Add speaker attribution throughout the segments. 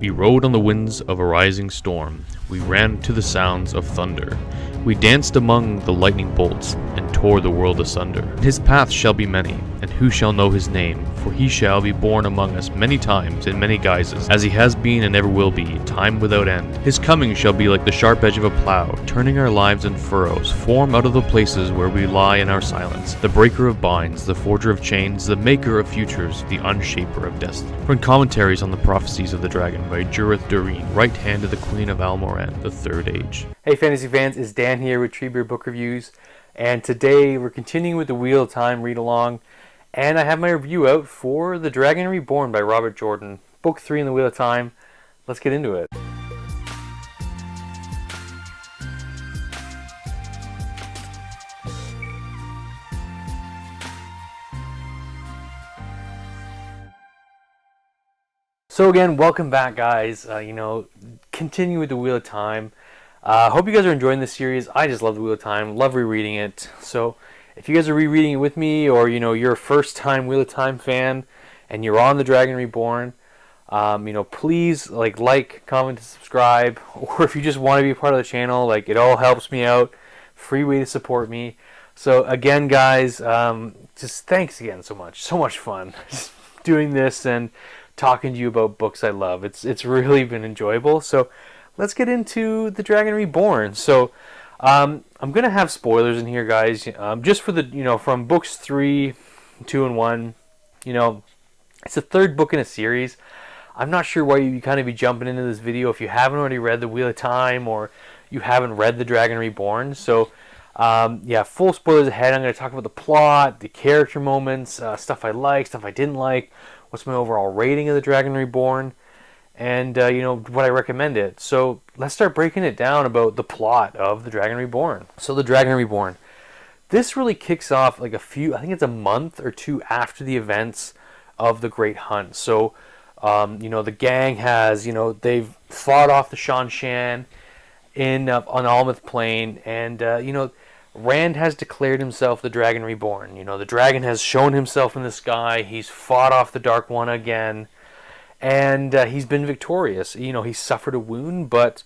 Speaker 1: We rode on the winds of a rising storm, we ran to the sounds of thunder. We danced among the lightning bolts, and tore the world asunder. His paths shall be many, and who shall know his name? For he shall be born among us many times, in many guises, as he has been and ever will be, time without end. His coming shall be like the sharp edge of a plough, turning our lives in furrows, form out of the places where we lie in our silence. The breaker of binds, the forger of chains, the maker of futures, the unshaper of destiny. From commentaries on the prophecies of the dragon by Jurith Doreen, right hand of the Queen of Almoran, the Third Age.
Speaker 2: Hey fantasy fans, it's Dan here with TreeBeard Book Reviews, and today we're continuing with the Wheel of Time read-along, and I have my review out for The Dragon Reborn by Robert Jordan, Book 3 in the Wheel of Time. Let's get into it. So again, welcome back guys, continue with the Wheel of Time. Hope you guys are enjoying this series. I just love the Wheel of Time, love rereading it. So if you guys are rereading it with me, or you're a first time Wheel of Time fan and you're on The Dragon Reborn, please like, comment, and subscribe. Or if you just want to be a part of the channel, it all helps me out. Free way to support me. So again guys, just thanks again so much. So much fun just doing this and talking to you about books I love. It's really been enjoyable. So let's get into The Dragon Reborn. So I'm gonna have spoilers in here, guys. Just for the from books 3, 2, and 1. It's the third book in a series. I'm not sure why you kind of be jumping into this video if you haven't already read The Wheel of Time or you haven't read The Dragon Reborn. So yeah, full spoilers ahead. I'm going to talk about the plot, the character moments, stuff I like, stuff I didn't like, what's my overall rating of The Dragon Reborn, and what I recommend it. So let's start breaking it down about the plot of The Dragon Reborn. So The Dragon Reborn, this really kicks off I think it's a month or two after the events of the Great Hunt. So the gang has they've fought off the Shan in on Almouth Plain, and Rand has declared himself the Dragon Reborn. The dragon has shown himself in the sky. He's fought off the Dark One again, and he's been victorious. He suffered a wound, but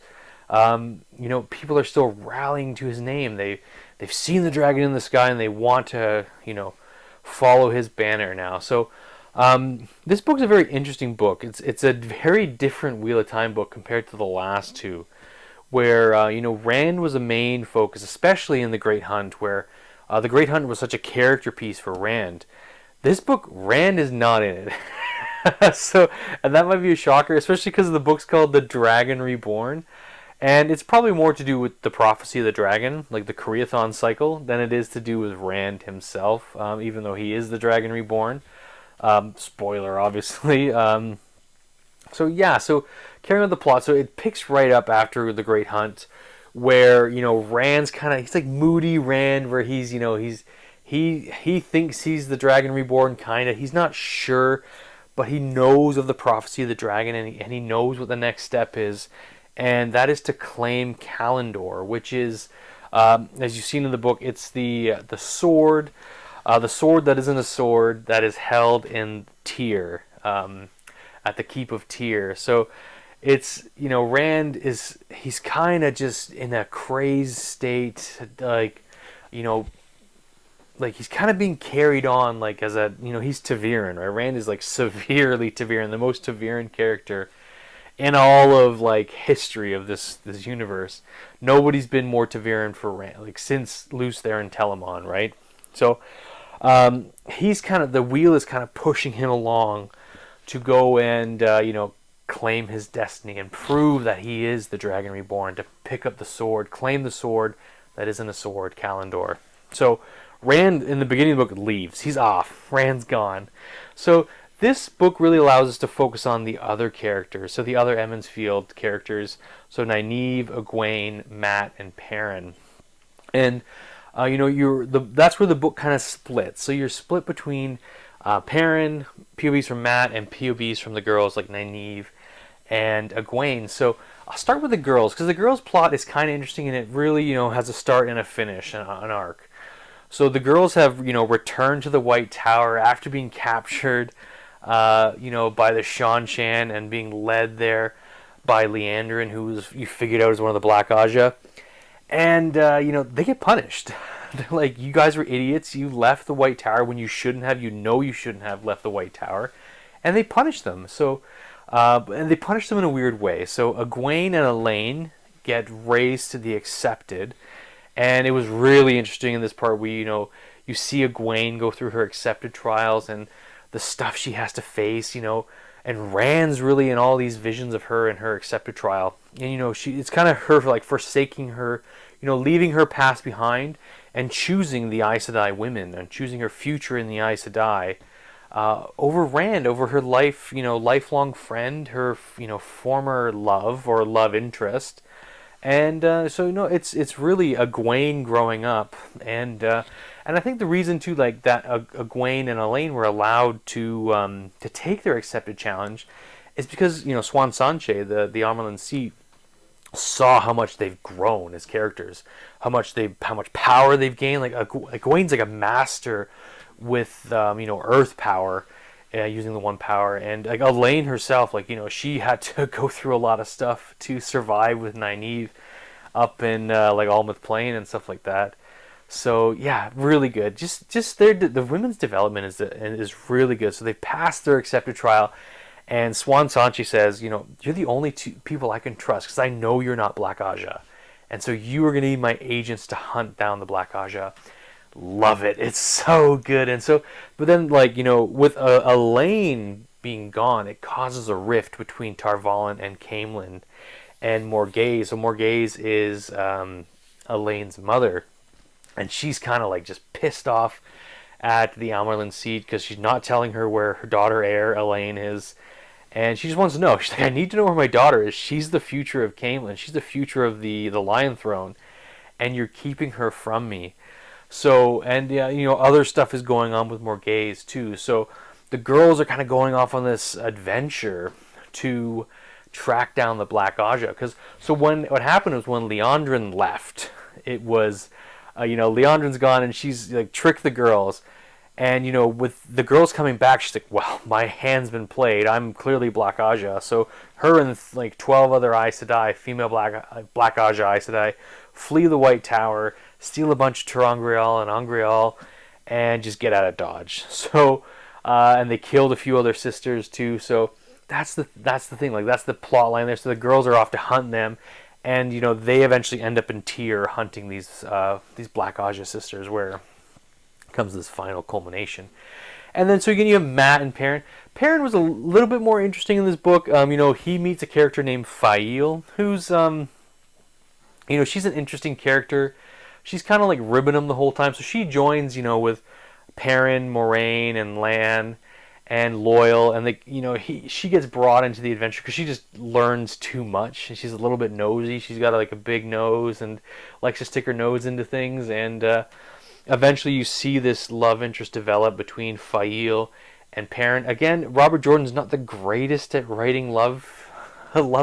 Speaker 2: people are still rallying to his name. They've seen the dragon in the sky, and they want to follow his banner now. So this book's a very interesting book. It's a very different Wheel of Time book compared to the last two, where Rand was a main focus, especially in The Great Hunt, where The Great Hunt was such a character piece for Rand. This book, Rand is not in it. So, and that might be a shocker, especially because the book's called The Dragon Reborn, and it's probably more to do with the prophecy of the dragon, like the Koreathon cycle, than it is to do with Rand himself, even though he is the Dragon Reborn. Spoiler, obviously. So yeah, so carrying on the plot, so it picks right up after the Great Hunt, where Rand's he's like moody Rand, where he thinks he's the Dragon Reborn, he's not sure, but he knows of the prophecy of the dragon, and he knows what the next step is, and that is to claim Kalendor, which is as you've seen in the book, it's the sword, the sword that isn't a sword, that is held in Tyr, at the Keep of Tyr. So it's Rand he's kind of just in a crazed state, he's kind of being carried on as a he's Taviran, right? Rand is severely Taviran, the most Taviran character in all of history of this universe. Nobody's been more Taviran for Rand since Luce there in Telamon, right? So he's the wheel is pushing him along to go and claim his destiny and prove that he is the Dragon Reborn, to pick up the sword, claim the sword that isn't a sword, Kalendor. So Rand, in the beginning of the book, leaves. He's off. Rand's gone. So this book really allows us to focus on the other characters, so the other Emond's Field characters, so Nynaeve, Egwene, Mat, and Perrin. And that's where the book kind of splits. So you're split between Perrin, POVs from Mat, and POVs from the girls like Nynaeve and Egwene. So I'll start with the girls, because the girls' plot is kind of interesting, and it really has a start and a finish, an arc. So the girls have returned to the White Tower after being captured by the Shan and being led there by Leandrin, who you figured out is one of the Black Aja. And, they get punished. They're like, you guys were idiots. You left the White Tower when you shouldn't have. You shouldn't have left the White Tower. And they punish them. So, and they punish them in a weird way. So, Egwene and Elaine get raised to the Accepted. And it was really interesting in this part where, you see Egwene go through her Accepted trials and the stuff she has to face, and Rand's really in all these visions of her in her Accepted trial. And, it's kind of her, like, forsaking her, leaving her past behind and choosing the Aes Sedai women and choosing her future in the Aes Sedai over Rand, over her lifelong friend, her, former love or love interest. And so it's really Egwene growing up, and I think the reason too, like that Egwene and Elaine were allowed to take their Accepted challenge, is because Swan Sanche, the Amarlin seat, saw how much they've grown as characters, how much power they've gained. Like Egwene's like a master with Earth power. Using the one power, and like Elaine herself, like she had to go through a lot of stuff to survive with Nynaeve up in like Almouth Plain and stuff like that. So yeah, really good. Just the women's development is really good. So they passed their Accepted trial, and Swan Sanchi says, you're the only two people I can trust because I know you're not Black Aja, and so you are going to need my agents to hunt down the Black Aja. Love it. It's so good. And so, but then, like, with Elaine being gone, it causes a rift between Tar Valon and Caemlyn and Morghese. So Morghese is Elaine's mother, and she's kind of like just pissed off at the Amarlin seat because she's not telling her where her daughter heir Elaine is, and she just wants to know. She's like, I need to know where my daughter is. She's the future of Caemlyn. She's the future of the Lion Throne, and you're keeping her from me. So, and other stuff is going on with Morghese too. So the girls are kind of going off on this adventure to track down the Black Aja. What happened was when Leandrin left, it was, Leandrin's gone and she's like tricked the girls. And, with the girls coming back, she's like, well, my hand's been played. I'm clearly Black Aja. So her and like 12 other Aes Sedai, female Black Aja Aes Sedai, flee the White Tower, steal a bunch of Terangrial and Angreal, and just get out of Dodge. So, and they killed a few other sisters too. So that's the thing. Like that's the plot line there. So the girls are off to hunt them, and they eventually end up in Tyr hunting these Black Aja sisters, where comes this final culmination. And then so again you have Mat and Perrin. Perrin was a little bit more interesting in this book. He meets a character named Faile, who's she's an interesting character. She's kind of like ribbing him the whole time. So she joins, with Perrin, Moraine, and Lan, and Loyal, and she gets brought into the adventure because she just learns too much. She's a little bit nosy. She's got like a big nose and likes to stick her nose into things. And eventually, you see this love interest develop between Faile and Perrin. Again, Robert Jordan's not the greatest at writing love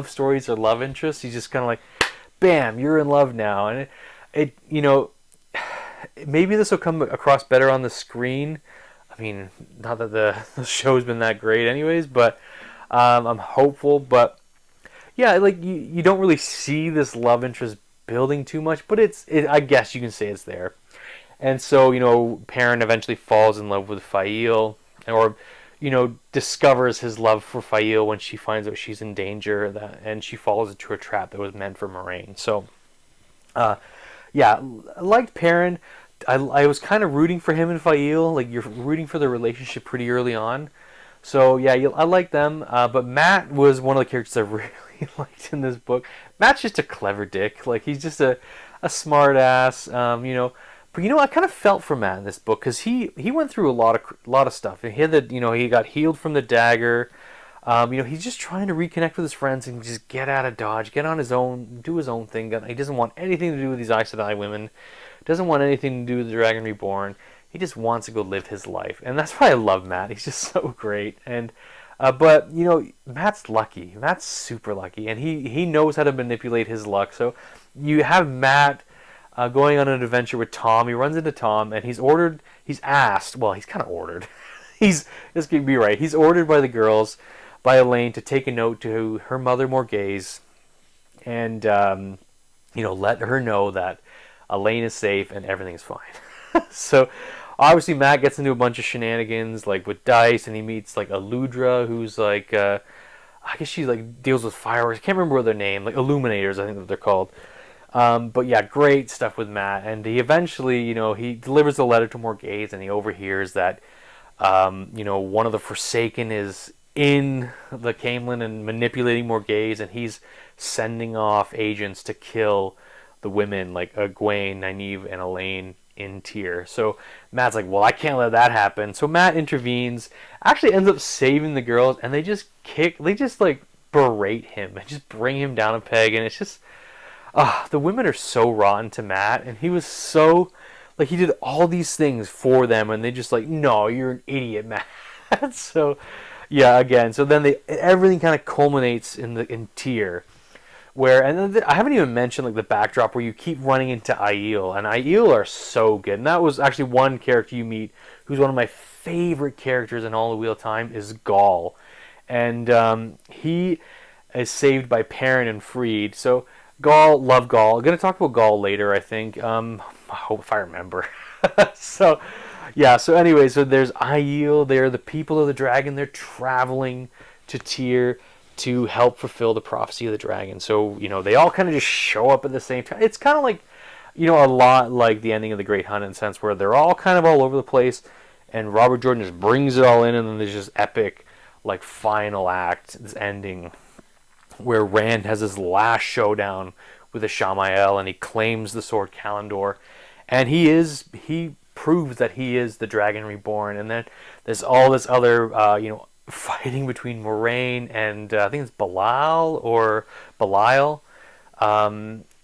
Speaker 2: stories or love interests. He's just kind of like, bam, you're in love now, and it maybe this will come across better on the screen. I mean, not that the show's been that great anyways, but I'm hopeful. But yeah, like you don't really see this love interest building too much, but I guess you can say it's there. And so, Perrin eventually falls in love with Faile, or discovers his love for Faile when she finds out she's in danger, and she falls into a trap that was meant for Moraine. So, yeah, I liked Perrin. I was kind of rooting for him and Faile. Like, you're rooting for the relationship pretty early on. So, yeah, I like them. But Mat was one of the characters I really liked in this book. Mat's just a clever dick. Like, he's just a smart ass, But I kind of felt for Mat in this book because he went through a lot of stuff. And he had he got healed from the dagger. He's just trying to reconnect with his friends and just get out of Dodge, get on his own, do his own thing. He doesn't want anything to do with these Aes Sedai women. Doesn't want anything to do with the Dragon Reborn. He just wants to go live his life, and that's why I love Mat. He's just so great. And but Mat's lucky. Mat's super lucky, and he knows how to manipulate his luck. So you have Mat going on an adventure with Tom. He runs into Tom, and he's asked. Well, he's kind of ordered. This could be right. He's ordered by the girls, by Elaine to take a note to her mother Morghese, and let her know that Elaine is safe and everything's fine. So obviously Matt gets into a bunch of shenanigans like with dice, and he meets like Aludra, who's like I guess she like deals with fireworks. I can't remember what their name, like illuminators, I think that they're called. But yeah, great stuff with Matt, and he eventually, he delivers a letter to Morghese, and he overhears that one of the Forsaken is in the Camelin and manipulating Morghese, and he's sending off agents to kill the women like Egwene, Nynaeve, and Elaine in Tyr. So Matt's like, well, I can't let that happen. So Matt intervenes, actually ends up saving the girls, and they just like berate him and just bring him down a peg, and it's just, the women are so rotten to Matt, and he was so, like, he did all these things for them, and they just like, no, you're an idiot, Matt. So yeah, again, so then everything kind of culminates in Tyr, where, and then I haven't even mentioned like the backdrop where you keep running into Aiel, and Aiel are so good. And that was actually one character you meet who's one of my favorite characters in all of Wheel of Time is Gaul, and he is saved by Perrin and freed. So Gaul, love Gaul. I'm gonna talk about Gaul later, I think. I hope if I remember. So yeah. So anyway, so there's Aiel. They're the people of the dragon. They're traveling to Tyr to help fulfill the prophecy of the dragon. So, they all kind of just show up at the same time. It's kind of like, a lot like the ending of The Great Hunt, in a sense where they're all kind of all over the place, and Robert Jordan just brings it all in, and then there's this epic, like, final act, this ending, where Rand has his last showdown with the Shamael, and he claims the sword Kalimdor, and he proves that he is the Dragon Reborn, and then there's all this other, fighting between Moraine and I think it's Belial.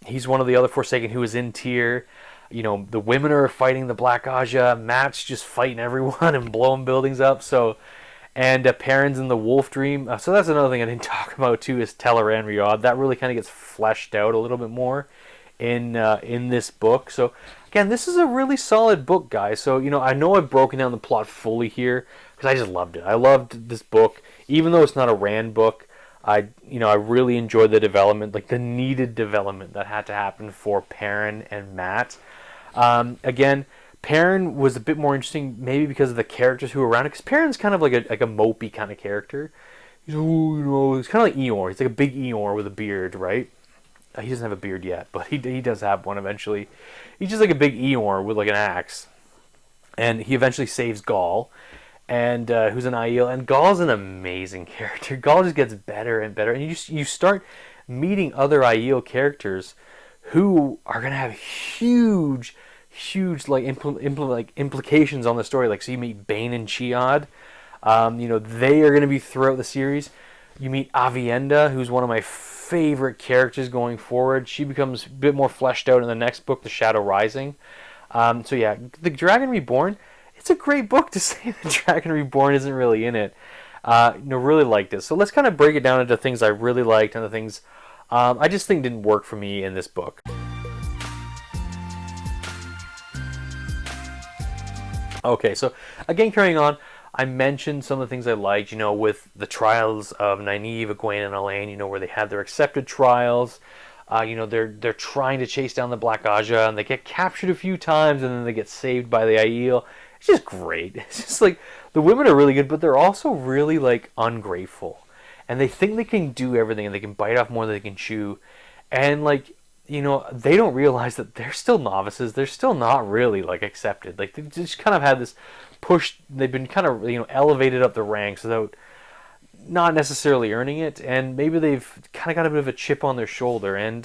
Speaker 2: He's one of the other Forsaken who is in Tyr. The women are fighting the Black Aja. Matt's just fighting everyone and blowing buildings up. So, and Perrin's in the Wolf Dream. So that's another thing I didn't talk about too, is Teleran Riyadh. That really kind of gets fleshed out a little bit more in this book. So again, this is a really solid book, guys. So I know I've broken down the plot fully here, because I just loved it. I loved this book, even though it's not a Rand book. I really enjoyed the development, like the needed development that had to happen for Perrin and Matt. Again, Perrin was a bit more interesting, maybe because of the characters who were around it. Because Perrin's kind of like a mopey kind of character. He's he's kind of like Eeyore. He's like a big Eeyore with a beard, right? He doesn't have a beard yet, but he does have one eventually. He's just like a big Eeyore with like an axe, and he eventually saves Gaul, and who's an Aiel, and Gaul's an amazing character. Gaul just gets better and better, and you start meeting other Aiel characters who are gonna have huge implications on the story. Like, so you meet Bane and Chiad. They are gonna be throughout the series. You meet Avienda, who's one of my favorite characters going forward. She becomes a bit more fleshed out in the next book, The Shadow Rising. So yeah, The Dragon Reborn. It's a great book to say that Dragon Reborn isn't really in it. Really liked it. So let's kind of break it down into things I really liked and the things I just think didn't work for me in this book. Okay, so again, carrying on, I mentioned some of the things I liked, with the trials of Nynaeve, Egwene, and Elaine, where they had their accepted trials. They're trying to chase down the Black Aja, and they get captured a few times, and then they get saved by the Aiel. It's just great. It's just like, the women are really good, but they're also really like ungrateful, and they think they can do everything, and they can bite off more than they can chew, and like, they don't realize that they're still novices. They're still not really like accepted. Like, they just kind of had this push. They've been kind of elevated up the ranks without not necessarily earning it, and maybe they've kind of got a bit of a chip on their shoulder, and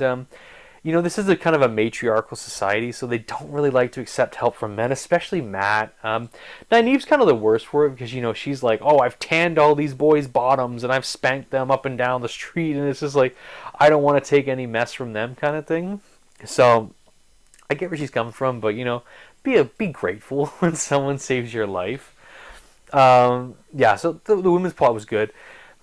Speaker 2: this is a kind of a matriarchal society, so they don't really like to accept help from men, especially Matt. Nynaeve's kind of the worst for it, because she's like, oh, I've tanned all these boys' bottoms and I've spanked them up and down the street, and it's just like, I don't want to take any mess from them, kind of thing. So I get where she's coming from, but be grateful when someone saves your life. Yeah, so the women's plot was good.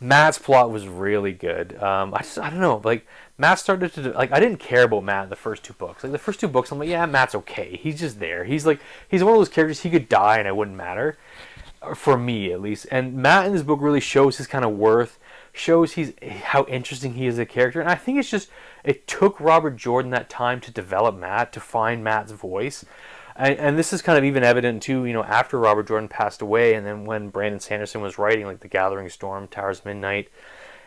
Speaker 2: Matt's plot was really good. I don't know, like, Matt started to, like, I didn't care about Matt in the first two books. Like, the first two books, I'm like, yeah, Matt's okay. He's just there. He's one of those characters, he could die and it wouldn't matter. For me, at least. And Matt in this book really shows his kind of worth. shows how interesting he is as a character. And I think it took Robert Jordan that time to develop Matt, to find Matt's voice. And this is kind of even evident too, after Robert Jordan passed away, and then when Brandon Sanderson was writing like The Gathering Storm, Towers of Midnight,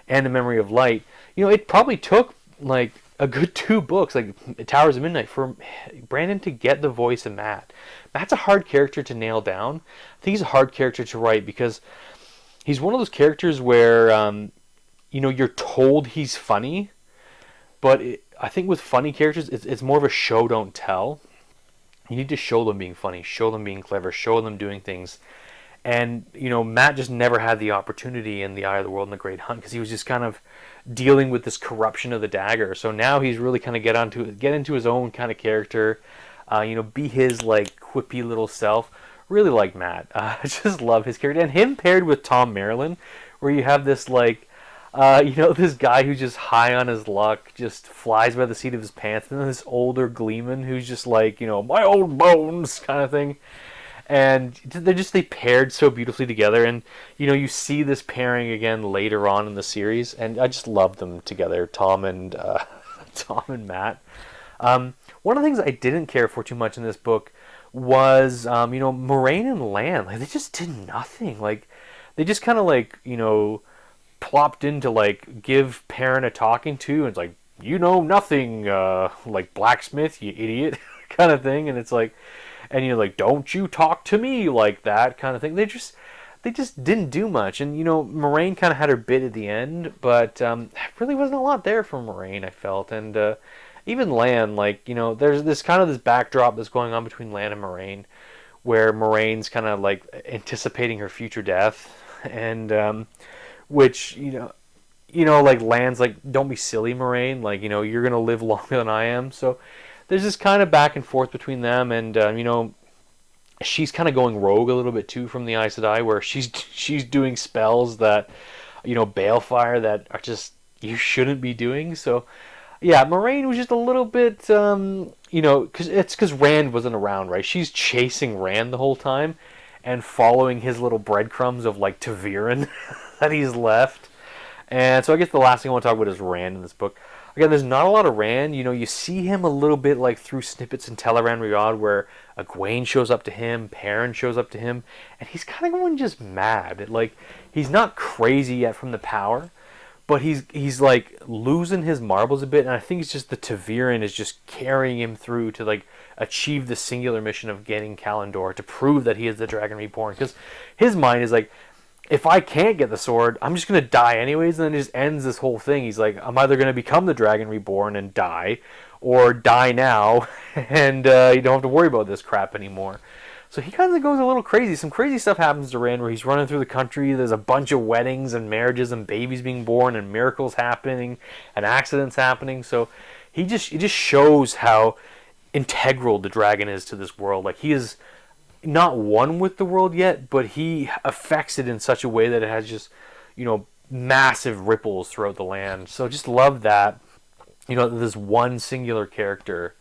Speaker 2: and The Memory of Light, it probably took like a good 2 books, like Towers of Midnight, for Brandon to get the voice of Matt. Matt's a hard character to nail down. I think he's a hard character to write because he's one of those characters where, you're told he's funny, but I think with funny characters, it's more of a show don't tell. You need to show them being funny, show them being clever, show them doing things. And, Matt just never had the opportunity in The Eye of the World and The Great Hunt because he was just kind of dealing with this corruption of the dagger. So now he's really kind of get into his own kind of character, be his like quippy little self. Really like Matt. I just love his character. And him paired with Tom Maryland, where you have this like, this guy who's just high on his luck, just flies by the seat of his pants, and then this older gleeman who's just like, my old bones kind of thing. And they paired so beautifully together, and you see this pairing again later on in the series, and I just love them together, Tom and Matt. One of the things I didn't care for too much in this book was Moraine and Lan. Like, they just did nothing. Like, they just kind of like plopped in to like give Perrin a talking to, and it's like, nothing, like blacksmith, you idiot, kind of thing. And it's like, and like, don't you talk to me like that, kind of thing. They just didn't do much. And Moraine kind of had her bit at the end, but really wasn't a lot there for Moraine, I felt. And even Lan, like, there's this kind of this backdrop that's going on between Lan and Moraine, where Moraine's kind of like anticipating her future death, and which like Lan's like, don't be silly, Moraine, like, you're gonna live longer than I am. So there's this kind of back and forth between them, and she's kind of going rogue a little bit too from the Aes Sedai, where she's doing spells that balefire that are just, you shouldn't be doing. So yeah, Moraine was just a little bit because Rand wasn't around, right? She's chasing Rand the whole time and following his little breadcrumbs of like Taviran that he's left. And so I guess the last thing I want to talk about is Rand in this book. Again, there's not a lot of Rand. You see him a little bit like through snippets in Teleran Riyadh, where Egwene shows up to him, Perrin shows up to him, and he's kind of going just mad. Like, he's not crazy yet from the power, but he's like losing his marbles a bit, and I think it's just the Taviran is just carrying him through to like achieve the singular mission of getting Kalandor, to prove that he is the Dragon Reborn. Because his mind is like, if I can't get the sword, I'm just going to die anyways, and then it just ends this whole thing. He's like, I'm either going to become the Dragon Reborn and die, or die now, and you don't have to worry about this crap anymore. So he kind of goes a little crazy. Some crazy stuff happens to Rand, where he's running through the country. There's a bunch of weddings and marriages and babies being born and miracles happening and accidents happening. So it just shows how integral the dragon is to this world. Like, he is not one with the world yet, but he affects it in such a way that it has just, massive ripples throughout the land. So just love that, this one singular character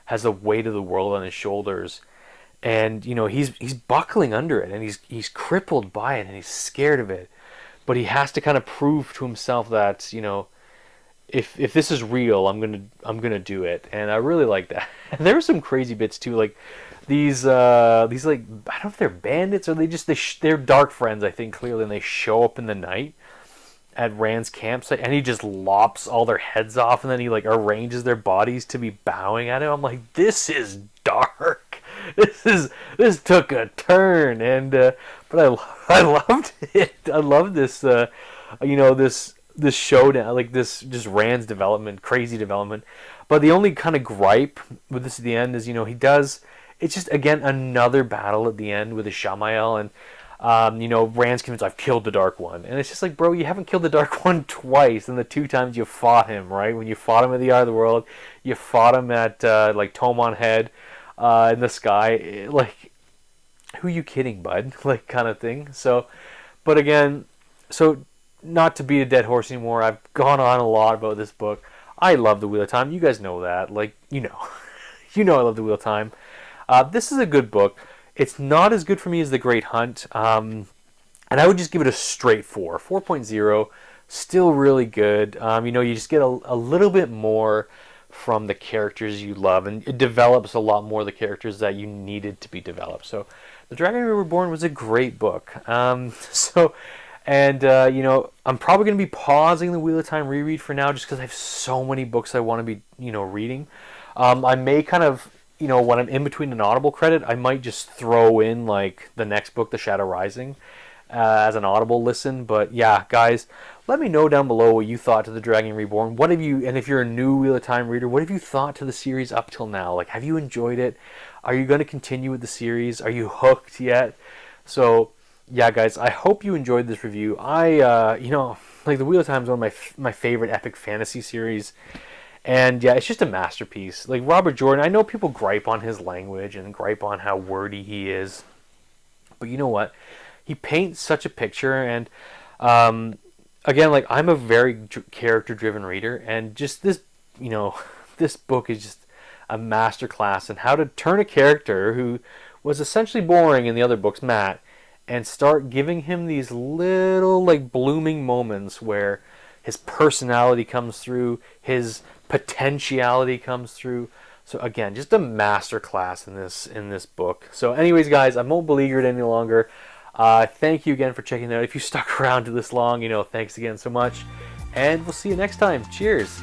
Speaker 2: has the weight of the world on his shoulders, and he's buckling under it, and he's crippled by it, and he's scared of it, but he has to kind of prove to himself that if this is real, I'm gonna do it. And I really like that. And there were some crazy bits too, like these like, I don't know if they're bandits or they're dark friends, I think, clearly, and they show up in the night at Rand's campsite, and he just lops all their heads off, and then he like arranges their bodies to be bowing at him. I'm like, this is dark. This took a turn, and but I loved it. I love this this showdown, like this just Rand's development, crazy development. But the only kind of gripe with this at the end is it's just, again, another battle at the end with the Shamael, and Rand's convinced, I've killed the Dark One. And it's just like, bro, you haven't killed the Dark One twice in the 2 times you fought him, right? When you fought him at the Eye of the World, you fought him at like Tomon Head in the sky. Like, who you kidding, bud? Like, kind of thing. So, but again, so not to beat a dead horse anymore, I've gone on a lot about this book. I love The Wheel of Time. You guys know that. Like, I love The Wheel of Time. This is a good book. It's not as good for me as The Great Hunt. And I would just give it a straight 4. 4.0 still really good. You know, you just get a little bit more from the characters you love, and it develops a lot more of the characters that you needed to be developed. So the Dragon Reborn was a great book. You know, I'm probably going to be pausing the Wheel of Time reread for now just because I have so many books I want to be, you know, reading. I may kind of, you know, when I'm in between an Audible credit, I might just throw in like the next book, The Shadow Rising, as an Audible listen. But yeah, guys, let me know down below what you thought to the Dragon Reborn. What have you, and if you're a new Wheel of Time reader, what have you thought to the series up till now? Like, have you enjoyed it? Are you going to continue with the series? Are you hooked yet? So yeah, guys, I hope you enjoyed this review. You know, like the Wheel of Time is one of my favorite epic fantasy series. And yeah, it's just a masterpiece. Like Robert Jordan, I know people gripe on his language and gripe on how wordy he is. But you know what? He paints such a picture. And again, like I'm a very character-driven reader. And just this, you know, this book is just a masterclass in how to turn a character who was essentially boring in the other books, Matt, and start giving him these little like blooming moments where his personality comes through, his potentiality comes through. So again, just a master class in this book. So anyways, guys, I won't beleaguer it any longer. Thank you again for checking it out. If you stuck around to this long, you know, thanks again so much. And we'll see you next time. Cheers.